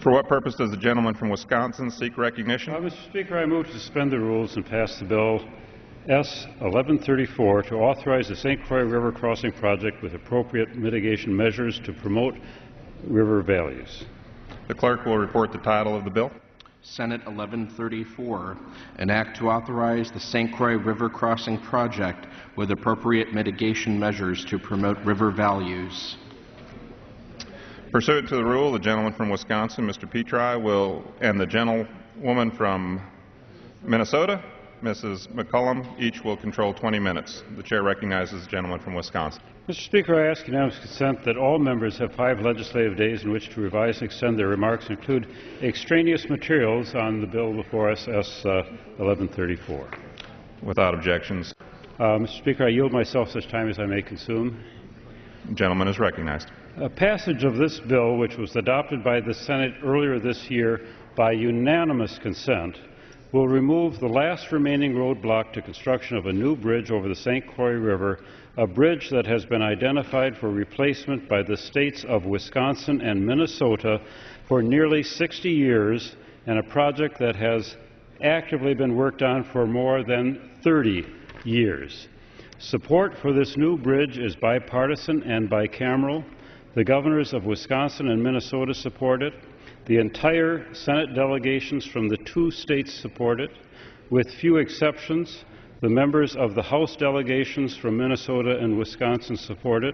For what purpose does the gentleman from Wisconsin seek recognition? Mr. Speaker, I move to suspend the rules and pass the bill S. 1134 to authorize the St. Croix River crossing project with appropriate mitigation measures to promote river values. The clerk will report the title of the bill. Senate 1134, an act to authorize the St. Croix River crossing project with appropriate mitigation measures to promote river values. Pursuant to the rule, the gentleman from Wisconsin, Mr. Petri, and the gentlewoman from Minnesota, Mrs. McCollum, each will control 20 minutes. The chair recognizes the gentleman from Wisconsin. Mr. Speaker, I ask unanimous consent that all members have 5 legislative days in which to revise and extend their remarks, include extraneous materials on the bill before us, S. 1134. Without objections. Mr. Speaker, I yield myself such time as I may consume. The gentleman is recognized. Passage of this bill, which was adopted by the Senate earlier this year by unanimous consent, will remove the last remaining roadblock to construction of a new bridge over the St. Croix River, a bridge that has been identified for replacement by the states of Wisconsin and Minnesota for nearly 60 years, and a project that has actively been worked on for more than 30 years. Support for this new bridge is bipartisan and bicameral. The governors of Wisconsin and Minnesota support it. The entire Senate delegations from the 2 states support it. With few exceptions, the members of the House delegations from Minnesota and Wisconsin support it.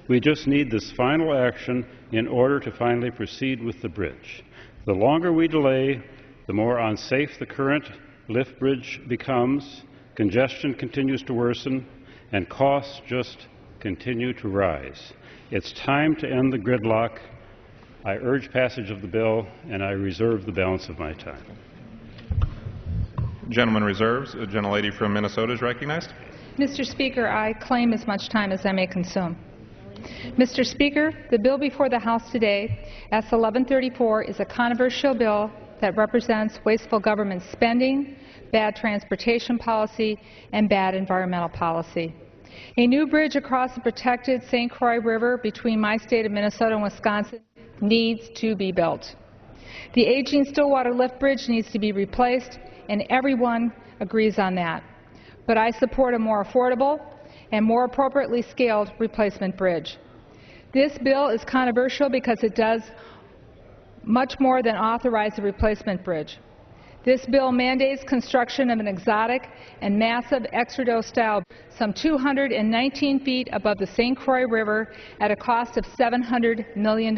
We just need this final action in order to finally proceed with the bridge. The longer we delay, the more unsafe the current lift bridge becomes, congestion continues to worsen, and costs just continue to rise. It's time to end the gridlock. I urge passage of the bill, and I reserve the balance of my time. Gentleman reserves. The gentlelady from Minnesota is recognized. Mr. Speaker, I claim as much time as I may consume. Mr. Speaker, the bill before the House today, S. 1134, is a controversial bill that represents wasteful government spending, bad transportation policy, and bad environmental policy. A new bridge across the protected St. Croix River between my state of Minnesota and Wisconsin needs to be built. The aging Stillwater Lift Bridge needs to be replaced, and everyone agrees on that. But I support a more affordable and more appropriately scaled replacement bridge. This bill is controversial because it does much more than authorize a replacement bridge. This bill mandates construction of an exotic and massive extradose-style some 219 feet above the St. Croix River at a cost of $700 million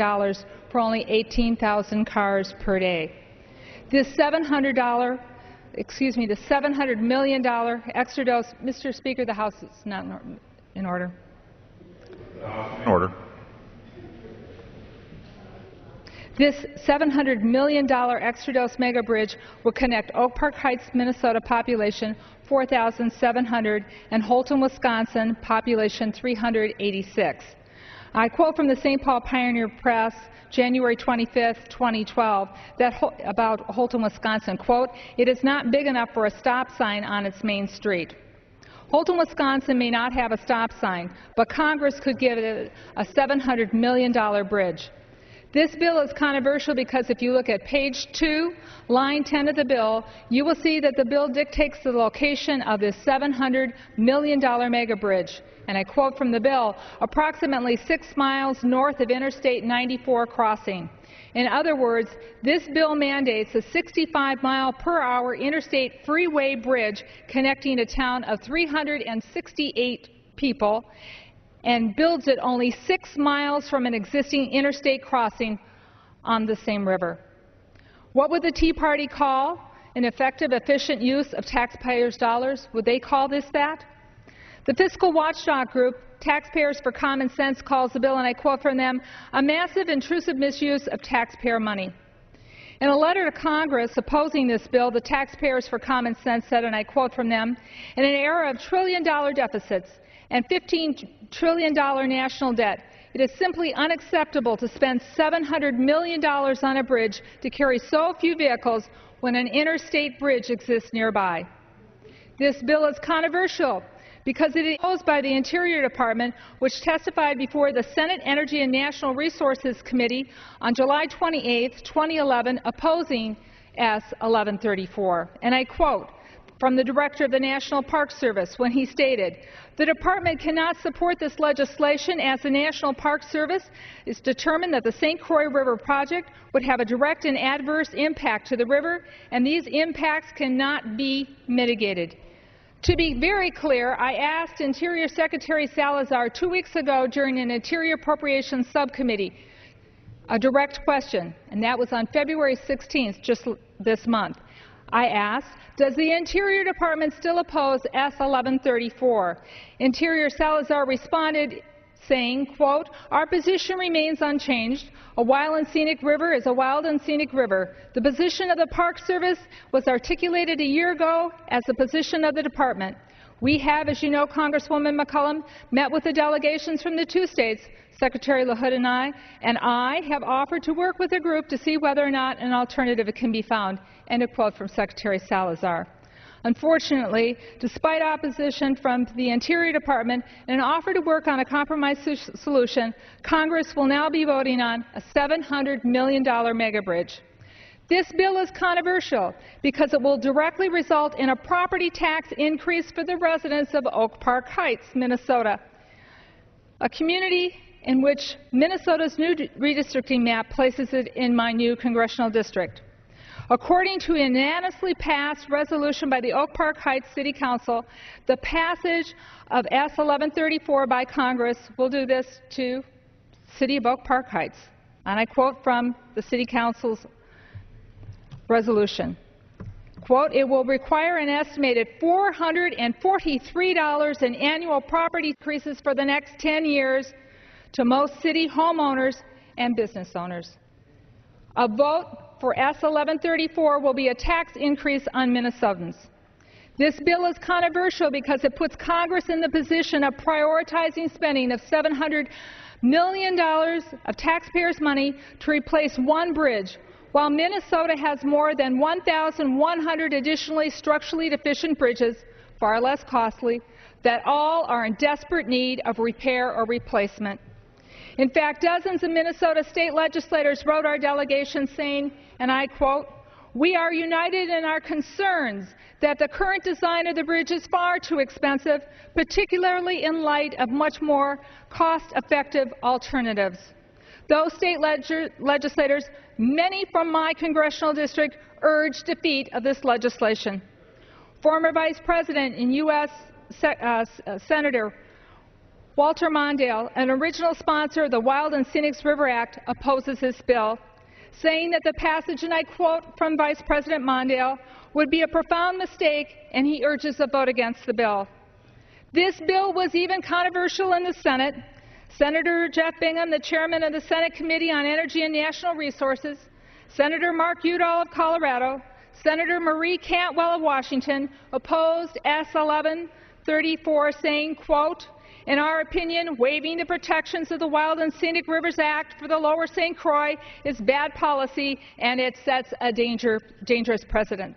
for only 18,000 cars per day. This $700 million extradose, Mr. Speaker, the House is not in order. In order. This $700 million extradose mega bridge will connect Oak Park Heights, Minnesota, population 4,700, and Holton, Wisconsin, population 386. I quote from the St. Paul Pioneer Press, January 25, 2012, about Holton, Wisconsin, quote, "It is not big enough for a stop sign on its main street." Holton, Wisconsin may not have a stop sign, but Congress could give it a $700 million bridge. This bill is controversial because if you look at page 2, line 10 of the bill, you will see that the bill dictates the location of this $700 million mega bridge. And I quote from the bill, approximately 6 miles north of Interstate 94 crossing. In other words, this bill mandates a 65-mile-per-hour interstate freeway bridge connecting a town of 368 people and builds it only 6 miles from an existing interstate crossing on the same river. What would the Tea Party call an effective, efficient use of taxpayers' dollars? Would they call this that? The fiscal watchdog group, Taxpayers for Common Sense, calls the bill, and I quote from them, a massive, intrusive misuse of taxpayer money. In a letter to Congress opposing this bill, the Taxpayers for Common Sense said, and I quote from them, in an era of trillion-dollar deficits and $15 trillion national debt, it is simply unacceptable to spend $700 million on a bridge to carry so few vehicles when an interstate bridge exists nearby. This bill is controversial because it is opposed by the Interior Department, which testified before the Senate Energy and National Resources Committee on July 28, 2011, opposing S. 1134. And I quote from the Director of the National Park Service when he stated, "The Department cannot support this legislation as the National Park Service is determined that the St. Croix River project would have a direct and adverse impact to the river, and these impacts cannot be mitigated." To be very clear, I asked Interior Secretary Salazar 2 weeks ago during an Interior Appropriations Subcommittee a direct question, and that was on February 16th, just this month. I asked, does the Interior Department still oppose S. 1134? Interior Salazar responded saying, quote, "Our position remains unchanged. A wild and scenic river is a wild and scenic river. The position of the Park Service was articulated a year ago as the position of the Department. We have, as you know, Congresswoman McCollum, met with the delegations from the two states, Secretary LaHood and I have offered to work with a group to see whether or not an alternative can be found." End of quote from Secretary Salazar. Unfortunately, despite opposition from the Interior Department and an offer to work on a compromise solution, Congress will now be voting on a $700 million mega bridge. This bill is controversial because it will directly result in a property tax increase for the residents of Oak Park Heights, Minnesota, a community in which Minnesota's new redistricting map places it in my new congressional district. According to a unanimously passed resolution by the Oak Park Heights City Council, the passage of S. 1134 by Congress will do this to the City of Oak Park Heights. And I quote from the City Council's resolution. Quote, "It will require an estimated $443 in annual property increases for the next 10 years to most city homeowners and business owners. A vote for S. 1134 will be a tax increase on Minnesotans. This bill is controversial because it puts Congress in the position of prioritizing spending of $700 million of taxpayers' money to replace one bridge, while Minnesota has more than 1,100 additionally structurally deficient bridges, far less costly, that all are in desperate need of repair or replacement. In fact, dozens of Minnesota state legislators wrote our delegation saying, and I quote, "We are united in our concerns that the current design of the bridge is far too expensive, particularly in light of much more cost-effective alternatives." Those state legislators, many from my congressional district, urged defeat of this legislation. Former Vice President and U.S. Senator Walter Mondale, an original sponsor of the Wild and Scenic River Act, opposes this bill, saying that the passage, and I quote from Vice President Mondale, "would be a profound mistake," and he urges a vote against the bill. This bill was even controversial in the Senate. Senator Jeff Bingham, the chairman of the Senate Committee on Energy and National Resources, Senator Mark Udall of Colorado, Senator Marie Cantwell of Washington opposed S. 1134, saying, quote, "In our opinion, waiving the protections of the Wild and Scenic Rivers Act for the Lower St. Croix is bad policy, and it sets a dangerous precedent."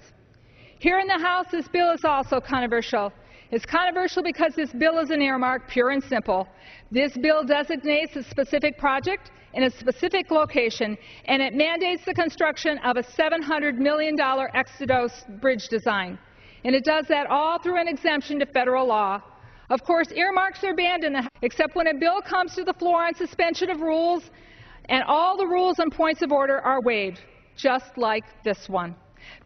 Here in the House, this bill is also controversial. It's controversial because this bill is an earmark, pure and simple. This bill designates a specific project in a specific location, and it mandates the construction of a $700 million Exodus bridge design. And it does that all through an exemption to federal law. Of course, earmarks are banned in the House, except when a bill comes to the floor on suspension of rules, and all the rules and points of order are waived, just like this one.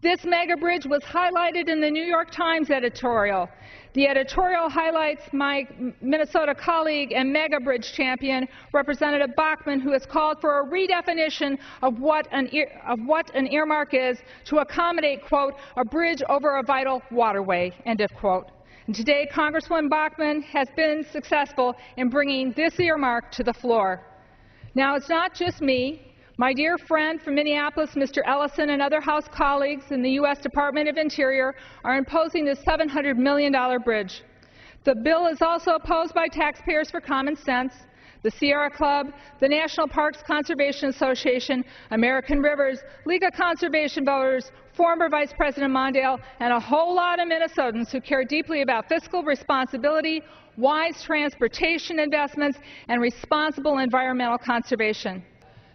This mega bridge was highlighted in the New York Times editorial. The editorial highlights my Minnesota colleague and mega bridge champion, Representative Bachmann, who has called for a redefinition of what an earmark is to accommodate, quote, "a bridge over a vital waterway," end of quote. And today, Congresswoman Bachmann has been successful in bringing this earmark to the floor. Now, it's not just me. My dear friend from Minneapolis, Mr. Ellison, and other House colleagues in the U.S. Department of Interior are opposing this $700 million bridge. The bill is also opposed by taxpayers for common sense. the Sierra Club, the National Parks Conservation Association, American Rivers, League of Conservation Voters, former Vice President Mondale, and a whole lot of Minnesotans who care deeply about fiscal responsibility, wise transportation investments, and responsible environmental conservation.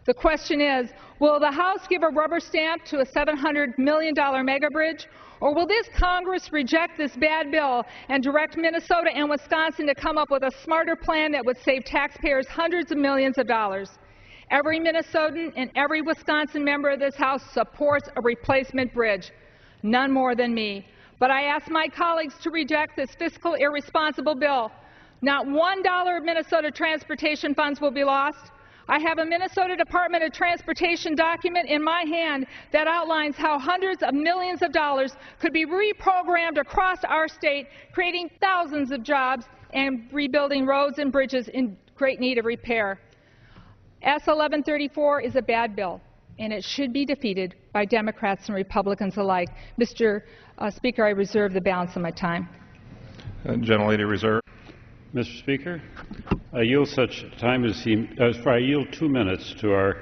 The question is, will the House give a rubber stamp to a $700 million mega bridge, or will this Congress reject this bad bill and direct Minnesota and Wisconsin to come up with a smarter plan that would save taxpayers hundreds of millions of dollars? Every Minnesotan and every Wisconsin member of this House supports a replacement bridge, none more than me. But I ask my colleagues to reject this fiscal irresponsible bill. Not $1 of Minnesota transportation funds will be lost. I have a Minnesota Department of Transportation document in my hand that outlines how hundreds of millions of dollars could be reprogrammed across our state, creating thousands of jobs and rebuilding roads and bridges in great need of repair. S. 1134 is a bad bill, and it should be defeated by Democrats and Republicans alike. Mr. Speaker, I reserve the balance of my time. Gentlelady reserved. Mr. Speaker, I yield such time as I yield 2 minutes to our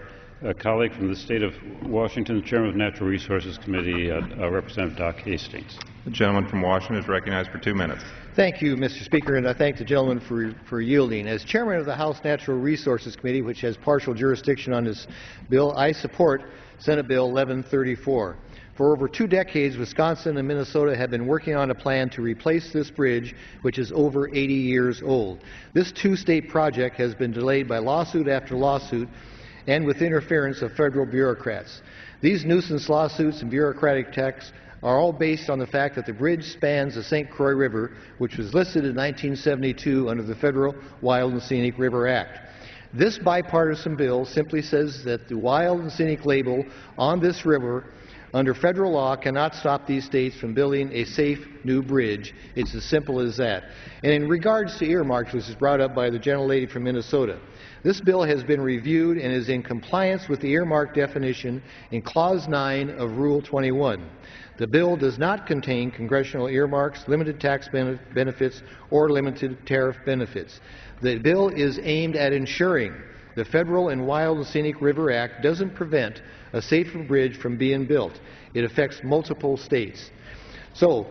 colleague from the state of Washington, the Chairman of the Natural Resources Committee, Representative Doc Hastings. The gentleman from Washington is recognized for 2 minutes. Thank you, Mr. Speaker, and I thank the gentleman for yielding. As Chairman of the House Natural Resources Committee, which has partial jurisdiction on this bill, I support Senate Bill 1134. For over 2 decades, Wisconsin and Minnesota have been working on a plan to replace this bridge, which is over 80 years old. This two-state project has been delayed by lawsuit after lawsuit and with interference of federal bureaucrats. These nuisance lawsuits and bureaucratic attacks are all based on the fact that the bridge spans the St. Croix River, which was listed in 1972 under the Federal Wild and Scenic River Act. This bipartisan bill simply says that the wild and scenic label on this river under federal law cannot stop these states from building a safe new bridge. It's as simple as that. And in regards to earmarks, which is brought up by the gentlelady from Minnesota, this bill has been reviewed and is in compliance with the earmark definition in Clause 9 of Rule 21. The bill does not contain congressional earmarks, limited tax benefits, or limited tariff benefits. The bill is aimed at ensuring the Federal and Wild and Scenic River Act doesn't prevent a safer bridge from being built. It affects multiple states. So,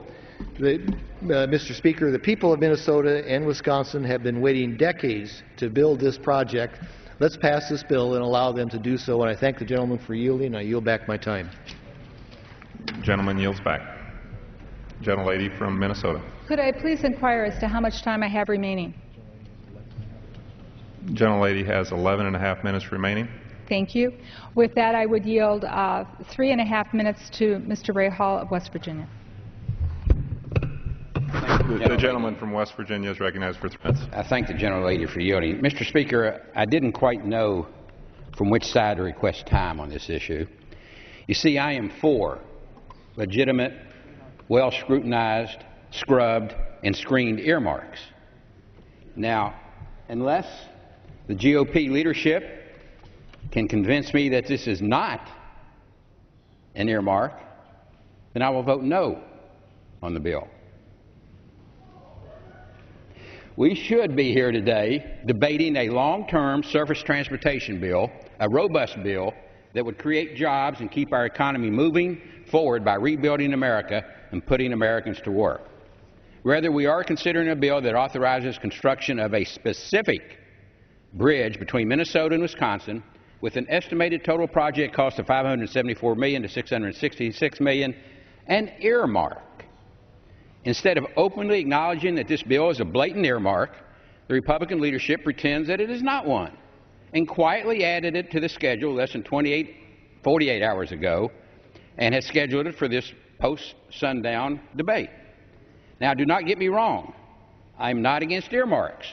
Mr. Speaker, the people of Minnesota and Wisconsin have been waiting decades to build this project. Let's pass this bill and allow them to do so, and I thank the gentleman for yielding. I yield back my time. Gentleman yields back. Gentlelady from Minnesota. Could I please inquire as to how much time I have remaining? Gentlelady has 11.5 minutes remaining. Thank you. With that, I would yield 3.5 minutes to Mr. Ray Hall of West Virginia. The gentleman from West Virginia is recognized for 3 minutes. I thank the gentlelady for yielding. Mr. Speaker, I didn't quite know from which side to request time on this issue. You see, I am for legitimate, well-scrutinized, scrubbed, and screened earmarks. Now, unless the GOP leadership can convince me that this is not an earmark, then I will vote no on the bill. We should be here today debating a long-term surface transportation bill, a robust bill that would create jobs and keep our economy moving forward by rebuilding America and putting Americans to work. Rather, we are considering a bill that authorizes construction of a specific bridge between Minnesota and Wisconsin with an estimated total project cost of $574 million to $666 million, an earmark. Instead of openly acknowledging that this bill is a blatant earmark, the Republican leadership pretends that it is not one and quietly added it to the schedule less than 48 hours ago and has scheduled it for this post-sundown debate. Now, do not get me wrong. I'm not against earmarks.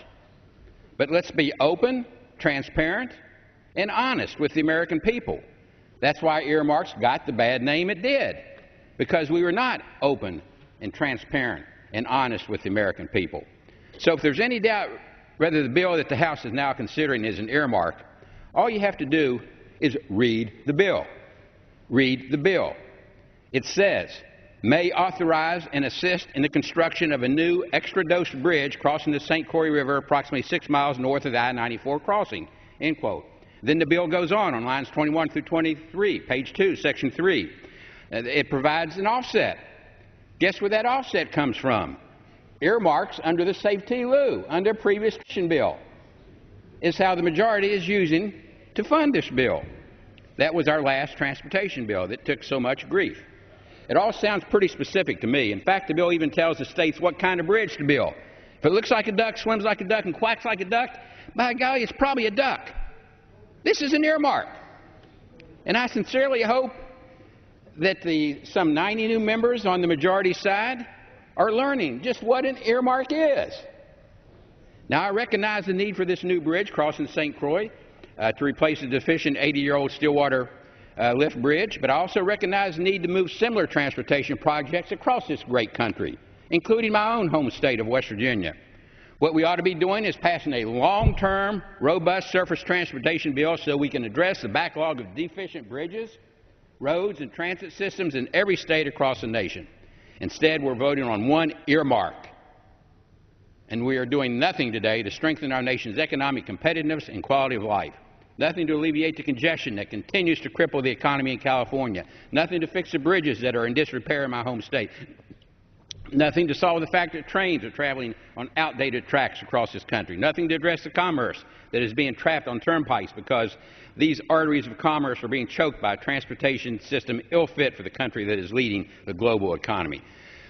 But let's be open, transparent, and honest with the American people. That's why earmarks got the bad name it did, because we were not open and transparent and honest with the American people. So if there's any doubt whether the bill that the House is now considering is an earmark, all you have to do is read the bill. Read the bill. It says may authorize and assist in the construction of a new extra-dose bridge crossing the St. Croix River approximately 6 miles north of the I-94 crossing," end quote. Then the bill goes on lines 21 through 23, page 2, section 3. It provides an offset. Guess where that offset comes from? Earmarks under the Safety Lieu, under a previous bill, is how the majority is using to fund this bill. That was our last transportation bill that took so much grief. It all sounds pretty specific to me. In fact, the bill even tells the states what kind of bridge to build. If it looks like a duck, swims like a duck, and quacks like a duck, by golly, it's probably a duck. This is an earmark. And I sincerely hope that some 90 new members on the majority side are learning just what an earmark is. Now, I recognize the need for this new bridge crossing St. Croix to replace the deficient 80-year-old Stillwater lift bridge, but I also recognize the need to move similar transportation projects across this great country, including my own home state of West Virginia. What we ought to be doing is passing a long-term, robust surface transportation bill so we can address the backlog of deficient bridges, roads, and transit systems in every state across the nation. Instead, we're voting on one earmark, and we are doing nothing today to strengthen our nation's economic competitiveness and quality of life. Nothing to alleviate the congestion that continues to cripple the economy in California. Nothing to fix the bridges that are in disrepair in my home state. Nothing to solve the fact that trains are traveling on outdated tracks across this country. Nothing to address the commerce that is being trapped on turnpikes because these arteries of commerce are being choked by a transportation system ill-fit for the country that is leading the global economy.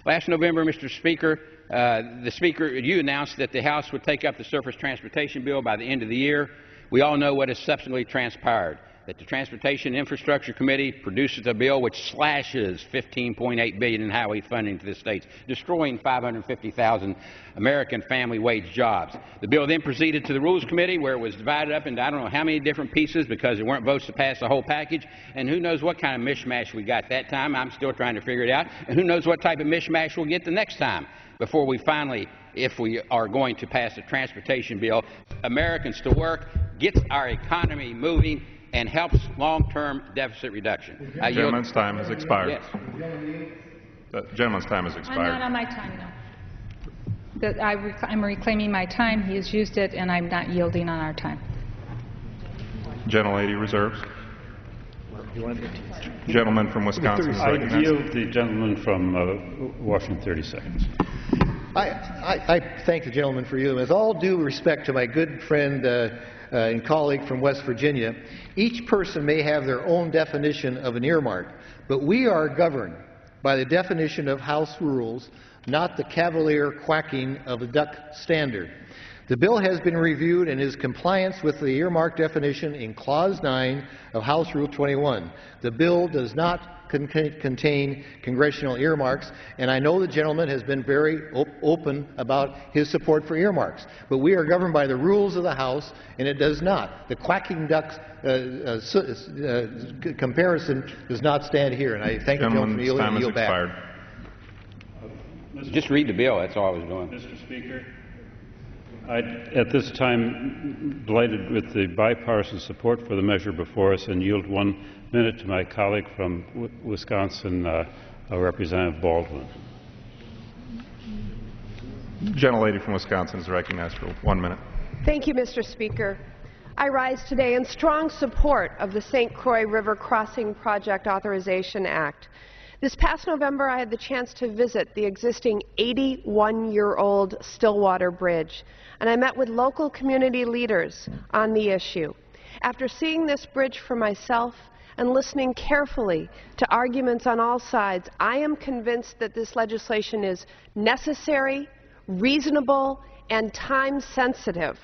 Last November, Mr. Speaker, you announced that the House would take up the surface transportation bill by the end of the year. We all know what has subsequently transpired, that the Transportation Infrastructure Committee produces a bill which slashes $15.8 billion in highway funding to the states, destroying 550,000 American family wage jobs. The bill then proceeded to the Rules Committee, where it was divided up into I don't know how many different pieces because there weren't votes to pass the whole package, and who knows what kind of mishmash we got that time. I'm still trying to figure it out, and who knows what type of mishmash we'll get the next time before we finally, if we are going to pass a transportation bill, Americans to work, gets our economy moving, and helps long-term deficit reduction. The gentleman's time has expired. Yes. The gentleman's time has expired. I'm not on my time now. I'm reclaiming my time. He has used it, and I'm not yielding on our time. Gentlelady reserves. Gentleman from Wisconsin is I recognized. yield the gentleman from Washington 30 seconds. I thank the gentleman for you. With all due respect to my good friend and colleague from West Virginia, each person may have their own definition of an earmark, but we are governed by the definition of House rules, not the cavalier quacking of the duck standard. The bill has been reviewed and is compliance with the earmark definition in Clause 9 of House Rule 21. The bill does not contain congressional earmarks, and I know the gentleman has been very open about his support for earmarks. But we are governed by the rules of the House, and it does not. The quacking ducks comparison does not stand here, and I thank the gentleman for yielding and yield back. Just read the bill. That's all I was doing. Mr. Speaker, at this time, delighted with the bipartisan support for the measure before us, and yield 1 minute to my colleague from Wisconsin, Representative Baldwin. Gentlelady from Wisconsin is recognized for 1 minute. Thank you, Mr. Speaker. I rise today in strong support of the St. Croix River Crossing Project Authorization Act. This past November, I had the chance to visit the existing 81-year-old Stillwater Bridge, and I met with local community leaders on the issue. After seeing this bridge for myself and listening carefully to arguments on all sides, I am convinced that this legislation is necessary, reasonable, and time-sensitive.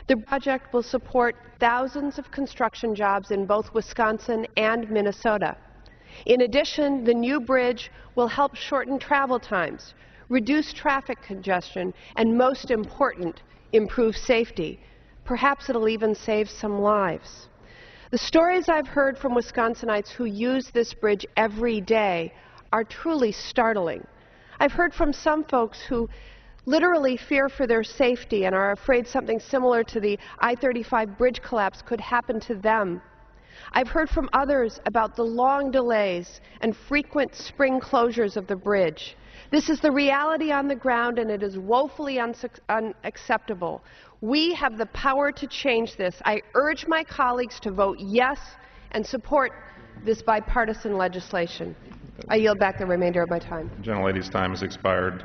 The project will support thousands of construction jobs in both Wisconsin and Minnesota. In addition, the new bridge will help shorten travel times, reduce traffic congestion, and most important, improve safety. Perhaps it'll even save some lives. The stories I've heard from Wisconsinites who use this bridge every day are truly startling. I've heard from some folks who literally fear for their safety and are afraid something similar to the I-35 bridge collapse could happen to them. I've heard from others about the long delays and frequent spring closures of the bridge. This is the reality on the ground, and it is woefully unacceptable. We have the power to change this. I urge my colleagues to vote yes and support this bipartisan legislation. I yield back the remainder of my time. The gentlelady's time has expired.